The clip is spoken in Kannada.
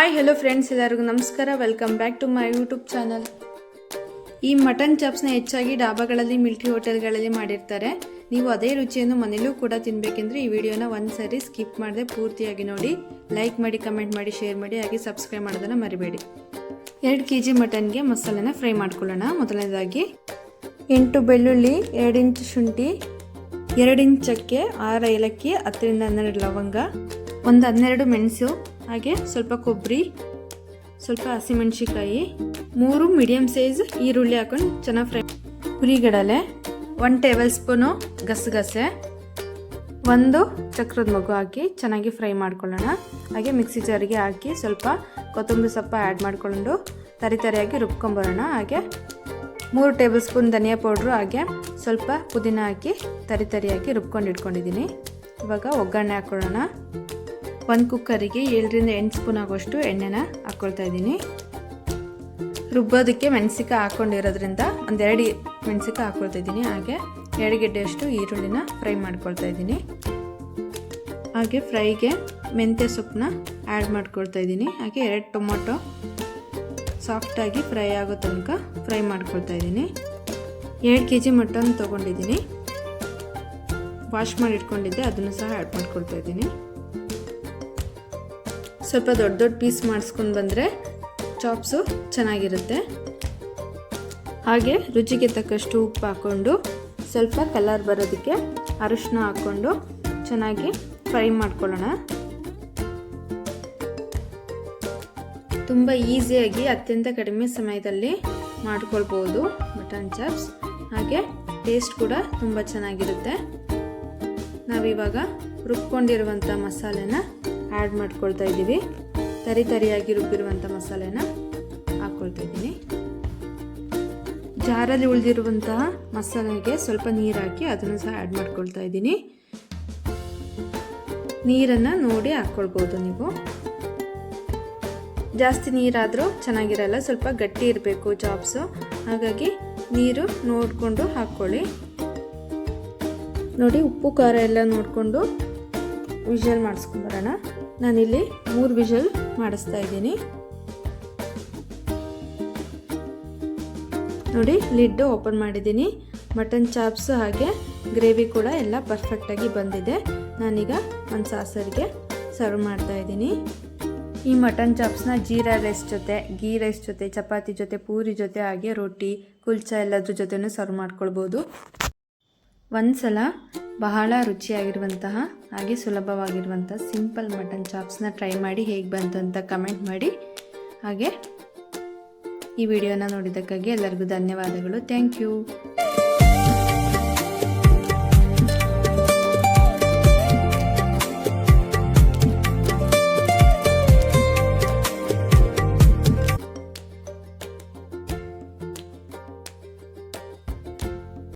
ಹಾಯ್ ಹಲೋ ಫ್ರೆಂಡ್ಸ್, ಎಲ್ಲರಿಗೂ ನಮಸ್ಕಾರ. Welcome back to my YouTube channel. ಈ ಮಟನ್ ಚಾಪ್ಸ್ನ ಹೆಚ್ಚಾಗಿ ಡಾಬಾಗಳಲ್ಲಿ, ಮಿಲ್ಟ್ರಿ ಹೋಟೆಲ್ಗಳಲ್ಲಿ ಮಾಡಿರ್ತಾರೆ. ನೀವು ಅದೇ ರುಚಿಯನ್ನು ಮನೇಲೂ ಕೂಡ ತಿನ್ನಬೇಕೆಂದ್ರೆ ಈ ವಿಡಿಯೋನ ಒಂದ್ಸರಿ ಸ್ಕಿಪ್ ಮಾಡದೆ ಪೂರ್ತಿಯಾಗಿ ನೋಡಿ. ಲೈಕ್ ಮಾಡಿ, ಕಮೆಂಟ್ ಮಾಡಿ, ಶೇರ್ ಮಾಡಿ, ಹಾಗೆ ಸಬ್ಸ್ಕ್ರೈಬ್ ಮಾಡೋದನ್ನು ಮರಿಬೇಡಿ. 2 kg ಮಟನ್ಗೆ ಮಸಾಲೆನ ಫ್ರೈ ಮಾಡ್ಕೊಳ್ಳೋಣ. ಮೊದಲನೇದಾಗಿ 8 ಬೆಳ್ಳುಳ್ಳಿ, 2 ಇಂಚ್ ಶುಂಠಿ, 2 ಇಂಚ್ ಚಕ್ಕೆ, 6 ಏಲಕ್ಕಿ, 10ರಿಂದ 12 ಲವಂಗ, ಒಂದು 12 ಮೆಣಸು, ಹಾಗೆ ಸ್ವಲ್ಪ ಕೊಬ್ಬರಿ, ಸ್ವಲ್ಪ ಹಸಿಮೆಣಸಿಕಾಯಿ, 3 ಮೀಡಿಯಂ ಸೈಜ್ ಈರುಳ್ಳಿ ಹಾಕೊಂಡು ಚೆನ್ನಾಗಿ ಫ್ರೈ. ಹುರಿಗಡಲೆ, 1 ಟೇಬಲ್ ಸ್ಪೂನು ಗಸಗಸೆ, 1 ಚಕ್ರದ ಮಗು ಹಾಕಿ ಚೆನ್ನಾಗಿ ಫ್ರೈ ಮಾಡ್ಕೊಳ್ಳೋಣ. ಹಾಗೆ ಮಿಕ್ಸಿ ಜಾರಿಗೆ ಹಾಕಿ ಸ್ವಲ್ಪ ಕೊತ್ತಂಬರಿ ಸೊಪ್ಪು ಆ್ಯಡ್ ಮಾಡಿಕೊಂಡು ತರಿಯಾಗಿ ರುಬ್ಕೊಂಬರೋಣ. ಹಾಗೆ 3 ಟೇಬಲ್ ಸ್ಪೂನ್ ಧನಿಯಾ ಪೌಡ್ರು, ಹಾಗೆ ಸ್ವಲ್ಪ ಪುದೀನ ಹಾಕಿ ತರಿಯಾಗಿ ರುಬ್ಕೊಂಡು ಇಟ್ಕೊಂಡಿದ್ದೀನಿ. ಇವಾಗ ಒಗ್ಗರಣೆ ಹಾಕ್ಕೊಳ್ಳೋಣ. 1 ಕುಕ್ಕರಿಗೆ 7ರಿಂದ 8 ಸ್ಪೂನ್ ಆಗೋಷ್ಟು ಎಣ್ಣೆನ ಹಾಕ್ಕೊಳ್ತಾ ಇದ್ದೀನಿ. ರುಬ್ಬೋದಕ್ಕೆ ಮೆಣಸಿಕಾಯಿ ಹಾಕ್ಕೊಂಡಿರೋದ್ರಿಂದ 2 ಮೆಣಸಿಕಾಯಿ ಹಾಕ್ಕೊಳ್ತಾ ಇದ್ದೀನಿ. ಹಾಗೆ 2 ಗೆಡ್ಡೆಯಷ್ಟು ಈರುಳ್ಳಿನ ಫ್ರೈ ಮಾಡ್ಕೊಳ್ತಾ ಇದ್ದೀನಿ. ಹಾಗೆ ಫ್ರೈಗೆ ಮೆಂತ್ಯ ಸೊಪ್ಪನ್ನ ಆ್ಯಡ್ ಮಾಡ್ಕೊಳ್ತಾ ಇದ್ದೀನಿ. ಹಾಗೆ 2 ಟೊಮೊಟೊ ಸಾಫ್ಟಾಗಿ ಫ್ರೈ ಆಗೋ ತನಕ ಫ್ರೈ ಮಾಡ್ಕೊಳ್ತಾ ಇದ್ದೀನಿ. 2 kg ಮಟನ್ ತೊಗೊಂಡಿದ್ದೀನಿ, ವಾಶ್ ಮಾಡಿ ಇಟ್ಕೊಂಡಿದ್ದೆ, ಅದನ್ನು ಸಹ ಆ್ಯಡ್ ಮಾಡ್ಕೊಳ್ತಾ ಇದ್ದೀನಿ. ಸ್ವಲ್ಪ ದೊಡ್ಡ ಪೀಸ್ ಮಾಡಿಸ್ಕೊಂಡು ಬಂದರೆ ಚಾಪ್ಸು ಚೆನ್ನಾಗಿರುತ್ತೆ. ಹಾಗೆ ರುಚಿಗೆ ತಕ್ಕಷ್ಟು ಉಪ್ಪು ಹಾಕ್ಕೊಂಡು ಸ್ವಲ್ಪ ಕಲರ್ ಬರೋದಕ್ಕೆ ಅರಿಶಿನ ಹಾಕ್ಕೊಂಡು ಚೆನ್ನಾಗಿ ಫ್ರೈ ಮಾಡ್ಕೊಳ್ಳೋಣ. ತುಂಬ ಈಸಿಯಾಗಿ ಅತ್ಯಂತ ಕಡಿಮೆ ಸಮಯದಲ್ಲಿ ಮಾಡ್ಕೊಳ್ಬೋದು ಮಟನ್ ಚಾಪ್ಸ್. ಹಾಗೆ ಟೇಸ್ಟ್ ಕೂಡ ತುಂಬ ಚೆನ್ನಾಗಿರುತ್ತೆ. ನಾವಿವಾಗ ರುಬ್ಕೊಂಡಿರುವಂಥ ಮಸಾಲೆನ ಆ್ಯಡ್ ಮಾಡ್ಕೊಳ್ತಾ ಇದ್ದೀವಿ. ತರಿಯಾಗಿ ರುಬ್ಬಿರುವಂಥ ಮಸಾಲೆನ ಹಾಕ್ಕೊಳ್ತಾ ಇದ್ದೀನಿ. ಜಾರಲ್ಲಿ ಉಳಿದಿರುವಂತಹ ಮಸಾಲೆಗೆ ಸ್ವಲ್ಪ ನೀರು ಹಾಕಿ ಅದನ್ನು ಸಹ ಆ್ಯಡ್ ಮಾಡ್ಕೊಳ್ತಾ ಇದ್ದೀನಿ. ನೀರನ್ನು ನೋಡಿ ಹಾಕ್ಕೊಳ್ಬೋದು ನೀವು. ಜಾಸ್ತಿ ನೀರಾದರೂ ಚೆನ್ನಾಗಿರಲ್ಲ, ಸ್ವಲ್ಪ ಗಟ್ಟಿ ಇರಬೇಕು ಚಾಪ್ಸು. ಹಾಗಾಗಿ ನೀರು ನೋಡಿಕೊಂಡು ಹಾಕ್ಕೊಳ್ಳಿ. ನೋಡಿ, ಉಪ್ಪು ಖಾರ ಎಲ್ಲ ನೋಡಿಕೊಂಡು ವಿಷಲ್ ಮಾಡಿಸ್ಕೊಂಬರೋಣ. ನಾನಿಲ್ಲಿ 3 ವಿಷಲ್ ಮಾಡಿಸ್ತಾ ಇದ್ದೀನಿ. ನೋಡಿ, ಲಿಡ್ ಓಪನ್ ಮಾಡಿದ್ದೀನಿ. ಮಟನ್ ಚಾಪ್ಸ್ ಹಾಗೆ ಗ್ರೇವಿ ಕೂಡ ಎಲ್ಲ ಪರ್ಫೆಕ್ಟಾಗಿ ಬಂದಿದೆ. ನಾನೀಗ ಒಂದು ಸಾಸರಿಗೆ ಸರ್ವ್ ಮಾಡ್ತಾ ಇದ್ದೀನಿ. ಈ ಮಟನ್ ಚಾಪ್ಸ್ನ ಜೀರಾ ರೈಸ್ ಜೊತೆ, ಗೀ ರೈಸ್ ಜೊತೆ, ಚಪಾತಿ ಜೊತೆ, ಪೂರಿ ಜೊತೆ, ಹಾಗೆ ರೊಟ್ಟಿ, ಕುಲ್ಚಾ ಎಲ್ಲದ್ರ ಜೊತೆನೂ ಸರ್ವ್ ಮಾಡ್ಕೊಳ್ಬೋದು. ಒಂದ್ಸಲ ಬಹಳ ರುಚಿಯಾಗಿರುವಂತಹ ಹಾಗೆ ಸುಲಭವಾಗಿರುವಂಥ ಸಿಂಪಲ್ ಮಟನ್ ಚಾಪ್ಸ್ನ ಟ್ರೈ ಮಾಡಿ ಹೇಗೆ ಬಂತು ಅಂತ ಕಮೆಂಟ್ ಮಾಡಿ. ಹಾಗೆ ಈ ವಿಡಿಯೋನ ನೋಡಿದ್ದಕ್ಕಾಗಿ ಎಲ್ಲರಿಗೂ ಧನ್ಯವಾದಗಳು. Thank you.